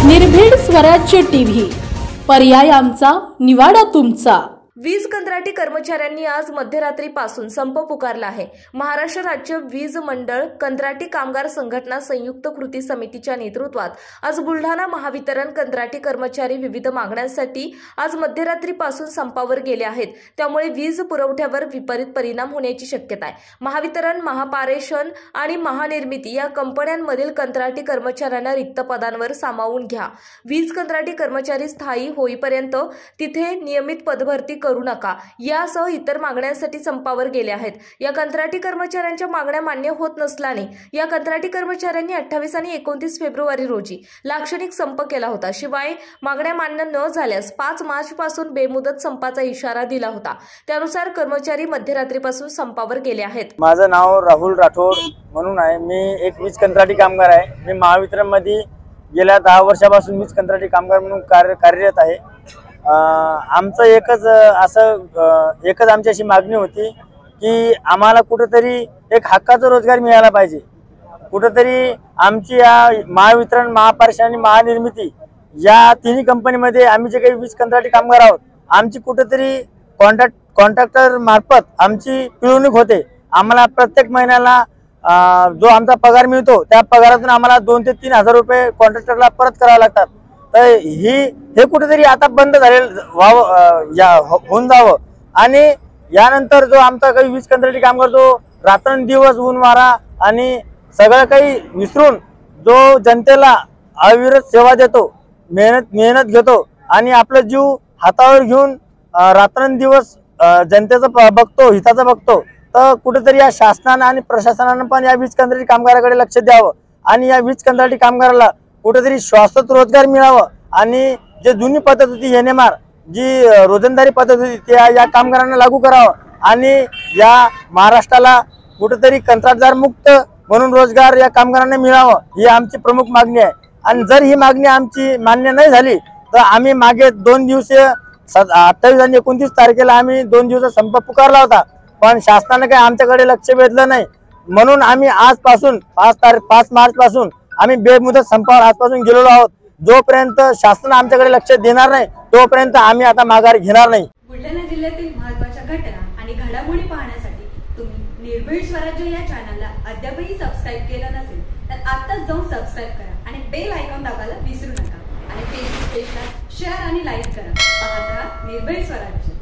निर्भीड स्वराज्य टीव्ही, पर्याय आमचा, निवाडा तुमचा। वीज कंत्राटी कर्मचाऱ्यांनी आज मध्यरात्रीपासून संप पुकारला आहे। महाराष्ट्र राज्य वीज मंडळ कंत्राटी कामगार संघटना संयुक्त कृती समितीच्या नेतृत्वात आज बुलढाणा महावितरण कंत्राटी कर्मचारी विविध मागण्यांसाठी आज मध्यरात्रीपासून संपावर गेले आहेत। त्यामुळे वीज पुरवठ्यावर विपरीत परिणाम होण्याची शक्यता आहे। महावितरण, महापारेषण आणि महानिर्मिती या कंपन्यांमधील कंत्राटी कर्मचाऱ्यांना रिक्त पदांवर सामावून घ्या। वीज कंत्राटी कर्मचारी स्थायी होईपर्यंत तिथे नियमित पदभरती करू नका यासह इतर मागण्यांसाठी संपावर गेले आहेत। या कंत्राटी कर्मचाऱ्यांच्या मागण्या मान्य होत नसल्याने या कंत्राटी कर्मचाऱ्यांनी 28 आणि 29 फेब्रुवारी रोजी लाक्षणिक संप केला होता। शिवाय मागण्या मान्य न झाल्यास 5 मार्च पासून बेमुदत संपाचा इशारा दिला होता। त्यानुसार कर्मचारी मध्यरात्रीपासून संपावर गेले आहेत। माझं नाव राहुल राठोड म्हणून आहे। मी एक वीज कंत्राटी कामगार आहे। मी महावितरण मध्ये गेल्या 10 वर्षापासून वीज कंत्राटी कामगार म्हणून कार्यरत आहे। आमचं एकच आमची अशी मागणी होती की आम्हाला कुठेतरी एक हक्काचा रोजगार मिळाला पाहिजे। कुठेतरी आमची या महावितरण, महापारेषण आणि महानिर्मिती या तिन्ही कंपनीमध्ये आम्ही जे काही वीज कंत्राटी कामगार आहोत, आमची कुठेतरी कॉन्ट्रॅक्टर मार्फत आमची पिळवणूक होते। आम्हाला प्रत्येक महिन्याला जो आमचा पगार मिळतो त्या पगारातून आम्हाला 2 ते 3 हजार रुपये कॉन्ट्रॅक्टरला परत करावे लागतात। तर हे कुठेतरी आता बंद झालेलं होऊन जावं आणि यानंतर जो आमचा काही वीज कंत्राटी कामगार जो रात्रंदिवस ऊन वारा आणि सगळं काही विसरून जो जनतेला अविरत सेवा देतो, मेहनत घेतो आणि आपला जीव हातावर घेऊन रात्रंदिवस जनतेचं बघतो, हिताचं बघतो, तर कुठेतरी या शासनानं आणि प्रशासनानं पण या वीज कंत्राटी कामगाराकडे लक्ष द्यावं आणि या वीज कंत्राटी कामगाराला कुठेतरी शाश्वत रोजगार मिळावं आणि जे जुनी पद्धत होती एनएमआर, जी रोजंदारी पद्धत होती, त्या या कामगारांना लागू करावं आणि या महाराष्ट्राला कुठेतरी कंत्राटदार मुक्त म्हणून रोजगार या कामगारांना मिळावं ही आमची प्रमुख मागणी आहे। आणि जर ही मागणी आमची मान्य नाही झाली तर आम्ही मागे 2 दिवसीय 28 आणि 29 तारखेला आम्ही 2 दिवसाचा संप पुकारला होता, पण शासनाने काही आमच्याकडे लक्ष वेधलं नाही। म्हणून आम्ही आजपासून 5 मार्च पासून आम्ही बेमुदत संपावर आजपासून गेलेलो आहोत। जोपर्यंत शासन आमच्याकडे लक्ष देणार नाही तोपर्यंत आम्ही आता माघार घेणार नाही। बुलढाणा जिल्ह्यातील महत्त्वाच्या घटना आणि घडामोडी पाहण्यासाठी तुम्ही निर्भीड स्वराज्य या चॅनलला अद्यापही सबस्क्राइब केलं नसेल तर आत्ताच जाऊन सबस्क्राइब करा आणि बेल आयकॉन दाबायला विसरू नका आणि फेसबुक पेजला शेअर आणि लाईक करा। पाहत राहा निर्भीड स्वराज्य।